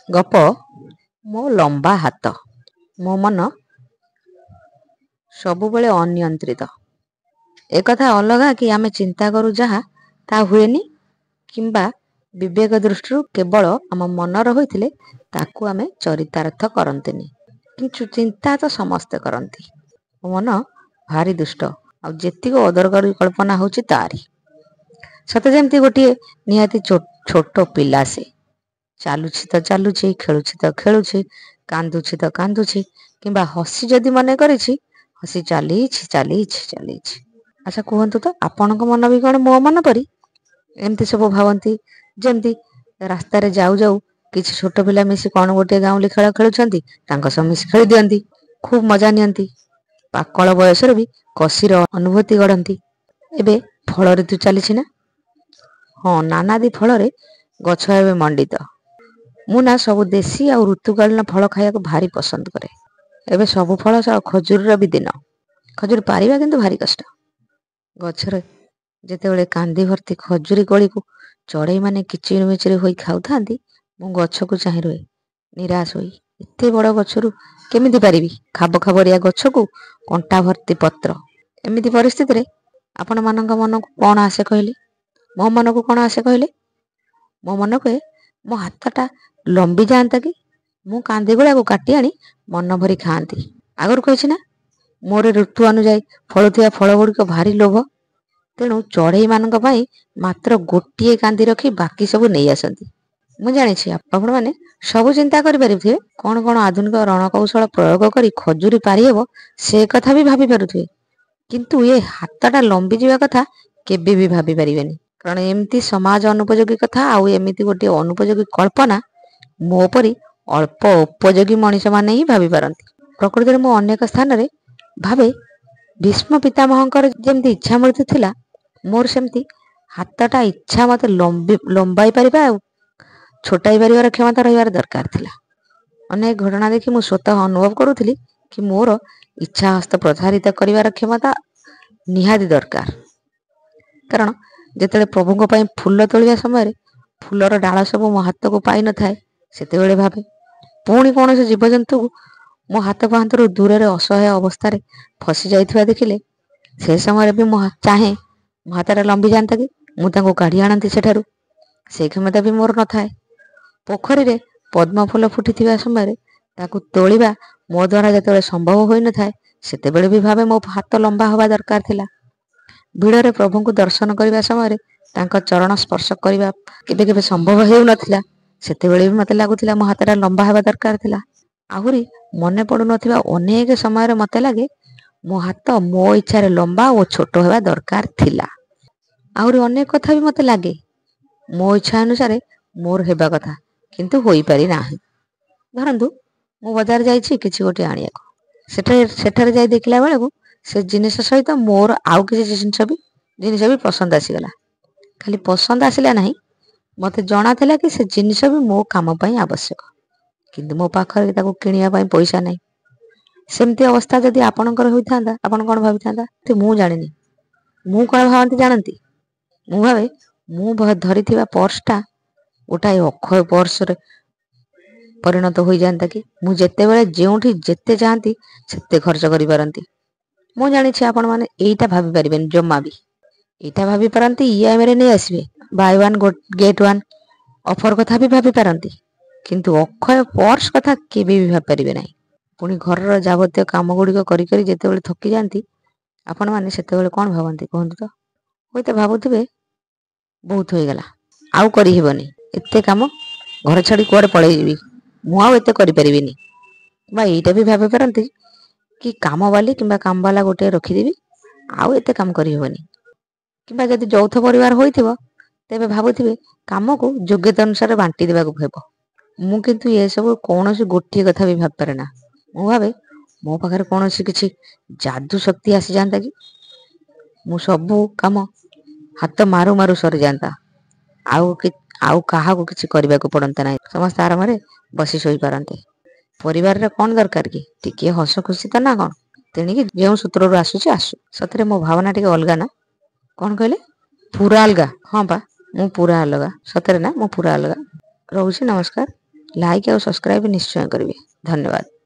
ଗପ ମୋ ଲମ୍ବା ହାତ। ମୋ ମନ ସବୁବେଳେ ଅନିୟନ୍ତ୍ରିତ। ଏକଥା ଅଲଗା କି ଆମେ ଚିନ୍ତା କରୁ ଯାହା ତାହା ହୁଏନି, କିମ୍ବା ବିବେକ ଦୃଷ୍ଟିରୁ କେବଳ ଆମ ମନର ହୋଇଥିଲେ ତାକୁ ଆମେ ଚରିତାର୍ଥ କରନ୍ତିନି। କିନ୍ତୁ ଚିନ୍ତା ତ ସମସ୍ତେ କରନ୍ତି। ମୋ ମନ ଭାରି ଦୁଷ୍ଟ, ଆଉ ଯେତିକି ଅଦରକାରୀ କଳ୍ପନା ହେଉଛି ତାରି। ସତେ ଯେମିତି ଗୋଟିଏ ନିହାତି ଛୋଟ ପିଲା। ସେ ଚାଲୁଛି ତ ଚାଲୁଛି, ଖେଳୁଛି ତ ଖେଳୁଛି, କାନ୍ଦୁଛି ତ କାନ୍ଦୁଛି, କିମ୍ବା ହସି ଯଦି ମନେ କରିଛି ହସି ଚାଲିଛି ଚାଲିଛି ଚାଲିଛି। ଆଚ୍ଛା କୁହନ୍ତୁ ତ, ଆପଣଙ୍କ ମନ ବି କ'ଣ ମୋ ମନ ପରି ଏମିତି ସବୁ ଭାବନ୍ତି? ଯେମିତି ରାସ୍ତାରେ ଯାଉ ଯାଉ କିଛି ଛୋଟ ପିଲା ମିଶି କ'ଣ ଗୋଟିଏ ଗାଉଁଲି ଖେଳ ଖେଳୁଛନ୍ତି, ତାଙ୍କ ସହ ମିଶି ଖେଳି ଦିଅନ୍ତି, ଖୁବ୍ ମଜା ନିଅନ୍ତି, ପାକଳ ବୟସରେ ବି କସିର ଅନୁଭୂତି ଗଢ଼ନ୍ତି। ଏବେ ଫଳ ଋତୁ ଚାଲିଛି ନା? ହଁ, ନାନାଦି ଫଳରେ ଗଛ ଏବେ ମଣ୍ଡିତ। ମୁଁ ନା ସବୁ ଦେଶୀ ଆଉ ଋତୁକାଳୀନ ଫଳ ଖାଇବାକୁ ଭାରି ପସନ୍ଦ କରେ। ଏବେ ସବୁ ଫଳ ସହ ଖଜୁରୀର ବି ଦିନ। ଖଜୁରୀ ପାରିବା କିନ୍ତୁ ଭାରି କଷ୍ଟ। ଗଛରେ ଯେତେବେଳେ କାନ୍ଦି ଭର୍ତ୍ତି ଖଜୁରୀ କୋଳିକୁ ଚଢ଼େଇମାନେ କିଚିରି ମିଚିରି ହୋଇ ଖାଉଥାନ୍ତି, ମୁଁ ଗଛକୁ ଚାହିଁ ରୁହେ ନିରାଶ ହୋଇ। ଏତେ ବଡ଼ ଗଛରୁ କେମିତି ପାରିବି? ଖାବ ଖାବରିଆ ଗଛକୁ କଣ୍ଟା ଭର୍ତ୍ତି ପତ୍ର। ଏମିତି ପରିସ୍ଥିତିରେ ଆପଣମାନଙ୍କ ମନକୁ କ'ଣ ଆସେ କହିଲେ? ମୋ ମନକୁ କ'ଣ ଆସେ କହିଲେ? ମୋ ମନ କହେ ମୋ ହାତଟା ଲମ୍ବି ଯାଆନ୍ତା କି, ମୁଁ କାନ୍ଦି ଗୁଡ଼ାକୁ କାଟି ଆଣି ମନ ଭରି ଖାଆନ୍ତି। ଆଗରୁ କହିଛି ନା, ମୋର ଋତୁ ଅନୁଯାୟୀ ଫଳୁଥିବା ଫଳ ଗୁଡ଼ିକ ଭାରି ଲୋଭ। ତେଣୁ ଚଢ଼େଇମାନଙ୍କ ପାଇଁ ମାତ୍ର ଗୋଟିଏ କାନ୍ଦି ରଖି ବାକି ସବୁ ନେଇ ଆସନ୍ତି। ମୁଁ ଜାଣିଛି ଆପଣମାନେ ସବୁ ଚିନ୍ତା କରିପାରୁଥିବେ, କ'ଣ କ'ଣ ଆଧୁନିକ ରଣକୌଶଳ ପ୍ରୟୋଗ କରି ଖଜୁରୀ ପାରିହେବ ସେ କଥା ବି ଭାବି ପାରୁଥିବେ। କିନ୍ତୁ ଏ ହାତଟା ଲମ୍ବି ଯିବା କଥା କେବେ ବି ଭାବି ପାରିବେନି। କାରଣ ଏମିତି ସମାଜ ଅନୁପଯୋଗୀ କଥା ଆଉ ଏମିତି ଗୋଟିଏ ଅନୁପଯୋଗୀ କଳ୍ପନା ମୋ ପରି ଅଳ୍ପ ଉପଯୋଗୀ ମଣିଷମାନେ ହିଁ ଭାବି ପାରନ୍ତି। ପ୍ରକୃତରେ ମୁଁ ଅନେକ ସ୍ଥାନରେ ଭାବେ ଭୀଷ୍ମ ପିତାମହଙ୍କର ଯେମିତି ଇଚ୍ଛା ମୃତ୍ୟୁ ଥିଲା, ମୋର ସେମିତି ହାତଟା ଇଚ୍ଛା ମତେ ଲମ୍ବାଇ ପାରିବା ଆଉ ଛୋଟାଇ ପାରିବାର କ୍ଷମତା ରହିବାର ଦରକାର ଥିଲା। ଅନେକ ଘଟଣା ଦେଖି ମୁଁ ସ୍ୱତଃ ଅନୁଭବ କରୁଥିଲି କି ମୋର ଇଚ୍ଛା ହସ୍ତ ପ୍ରସାରିତ କରିବାର କ୍ଷମତା ନିହାତି ଦରକାର। କାରଣ ଯେତେବେଳେ ପ୍ରଭୁଙ୍କ ପାଇଁ ଫୁଲ ତୋଳିବା ସମୟରେ ଫୁଲର ଡାଳ ସବୁ ମୋ ହାତକୁ ପାଇନଥାଏ, ସେତେବେଳେ ଭାବେ ପୁଣି କୌଣସି ଜୀବଜନ୍ତୁକୁ ମୋ ହାତ ପାହାନ୍ତରୁ ଦୂରରେ ଅସହାୟ ଅବସ୍ଥାରେ ଫସି ଯାଇଥିବା ଦେଖିଲେ ସେ ସମୟରେ ବି ମୁଁ ଚାହେଁ ମୋ ହାତଟା ଲମ୍ବି ଯାଆନ୍ତା କି ମୁଁ ତାଙ୍କୁ କାଢ଼ି ଆଣନ୍ତି ସେଠାରୁ। ସେଇ କ୍ଷମତା ବି ମୋର ନଥାଏ। ପୋଖରୀରେ ପଦ୍ମ ଫୁଲ ଫୁଟିଥିବା ସମୟରେ ତାକୁ ତୋଳିବା ମୋ ଦ୍ୱାରା ଯେତେବେଳେ ସମ୍ଭବ ହୋଇନଥାଏ, ସେତେବେଳେ ବି ଭାବେ ମୋ ହାତ ଲମ୍ବା ହେବା ଦରକାର ଥିଲା। ଭିଡ଼ରେ ପ୍ରଭୁଙ୍କୁ ଦର୍ଶନ କରିବା ସମୟରେ ତାଙ୍କ ଚରଣ ସ୍ପର୍ଶ କରିବା କେବେ କେବେ ସମ୍ଭବ ହେଉନଥିଲା, ସେତେବେଳେ ବି ମୋତେ ଲାଗୁଥିଲା ମୋ ହାତଟା ଲମ୍ବା ହେବା ଦରକାର ଥିଲା। ଆହୁରି ମନେ ପଡ଼ୁନଥିବା ଅନେକ ସମୟରେ ମୋତେ ଲାଗେ ମୋ ହାତ ମୋ ଇଚ୍ଛାରେ ଲମ୍ବା ଓ ଛୋଟ ହେବା ଦରକାର ଥିଲା। ଆହୁରି ଅନେକ କଥା ବି ମୋତେ ଲାଗେ ମୋ ଇଚ୍ଛା ଅନୁସାରେ ମୋର ହେବା କଥା, କିନ୍ତୁ ହୋଇପାରି ନାହିଁ। ଧରନ୍ତୁ ମୁଁ ବଜାର ଯାଇଛି କିଛି ଗୋଟିଏ ଆଣିବାକୁ। ସେଠାରେ ଯାଇ ଦେଖିଲା ବେଳକୁ ସେ ଜିନିଷ ସହିତ ମୋର ଆଉ କିଛି ଜିନିଷ ବି ପସନ୍ଦ ଆସିଗଲା। ଖାଲି ପସନ୍ଦ ଆସିଲା ନାହିଁ, ମୋତେ ଜଣାଥିଲା କି ସେ ଜିନିଷ ବି ମୋ କାମ ପାଇଁ ଆବଶ୍ୟକ, କିନ୍ତୁ ମୋ ପାଖରେ ତାକୁ କିଣିବା ପାଇଁ ପଇସା ନାହିଁ। ସେମିତି ଅବସ୍ଥା ଯଦି ଆପଣଙ୍କର ହୋଇଥାନ୍ତା, ଆପଣ କ'ଣ ଭାବିଥାନ୍ତା? ମୁଁ ଜାଣିନି। ମୁଁ କ'ଣ ଭାବନ୍ତି ଜାଣନ୍ତି? ମୁଁ ଭାବେ ମୁଁ ଧରିଥିବା ପର୍ସଟା ଗୋଟାଏ ଅକ୍ଷୟ ପର୍ସରେ ପରିଣତ ହୋଇଯାଆନ୍ତା କି, ମୁଁ ଯେତେବେଳେ ଯେଉଁଠି ଯେତେ ଚାହାନ୍ତି ସେତେ ଖର୍ଚ୍ଚ କରିପାରନ୍ତି। ମୁଁ ଜାଣିଛି ଆପଣମାନେ ଏଇଟା ଭାବି ପାରିବେନି ଜମା ବି। ଏଇଟା ଭାବି ପାରନ୍ତି EMIରେ ନେଇ ଆସିବେ, Bai one get one offer କଥା ବି ଭାବି ପାରନ୍ତି, କିନ୍ତୁ ଅକ୍ଷୟ ପର୍ସ କଥା କେବେ ବି ଭାବି ପାରିବେ ନାହିଁ। ପୁଣି ଘରର ଯାବତୀୟ କାମ ଗୁଡ଼ିକ କରି କରି ଯେତେବେଳେ ଥକି ଯାଆନ୍ତି ଆପଣମାନେ, ସେତେବେଳେ କ'ଣ ଭାବନ୍ତି କୁହନ୍ତୁ ତ? ହୁଏତ ଭାବୁଥିବେ ବହୁତ ହୋଇଗଲା, ଆଉ କରିହେବନି, ଏତେ କାମ, ଘର ଛାଡ଼ି କୁଆଡ଼େ ପଳେଇଯିବି, ମୁଁ ଆଉ ଏତେ କରିପାରିବିନି। ବା ଏଇଟା ବି ଭାବି ପାରନ୍ତି କି କାମବାଲି କିମ୍ବା କାମବାଲା ଗୋଟିଏ ରଖିଦେବି, ଆଉ ଏତେ କାମ କରିହେବନି। କିମ୍ବା ଯଦି ଯୌଥ ପରିବାର ହୋଇଥିବ, ତେବେ ଭାବୁଥିବେ କାମକୁ ଯୋଗ୍ୟତା ଅନୁସାରେ ବାଣ୍ଟି ଦେବାକୁ ହେବ। ମୁଁ କିନ୍ତୁ ଏସବୁ କୌଣସି ଗୋଟିଏ କଥା ବି ଭାବିପାରେ ନା। ମୁଁ ଭାବେ ମୋ ପାଖରେ କୌଣସି କିଛି ଯାଦୁ ଶକ୍ତି ଆସିଯାଆନ୍ତା କି, ମୁଁ ସବୁ କାମ ହାତ ମାରୁ ମାରୁ ସରିଯାଆନ୍ତା, ଆଉ କାହାକୁ କିଛି କରିବାକୁ ପଡ଼ନ୍ତା ନାହିଁ, ସମସ୍ତେ ଆରାମରେ ବସି ଶୋଇପାରନ୍ତେ। ପରିବାରରେ କ'ଣ ଦରକାର କି, ଟିକିଏ ହସ ଖୁସି ତ ନା କ'ଣ? ତେଣିକି ଯେଉଁ ସୂତ୍ରରୁ ଆସୁଛି ଆସୁ। ସତରେ ମୋ ଭାବନା ଟିକେ ଅଲଗା ନା? କ'ଣ କହିଲେ? ପୁରା ଅଲଗା? ହଁ ବା, ମୁଁ ପୁରା ଅଲଗା। ସତରେ ନା, ମୁଁ ପୁରା ଅଲଗା। ରହୁଛି, ନମସ୍କାର। ଲାଇକ୍ ଆଉ ସବସ୍କ୍ରାଇବ୍ ନିଶ୍ଚୟ କରିବେ। ଧନ୍ୟବାଦ।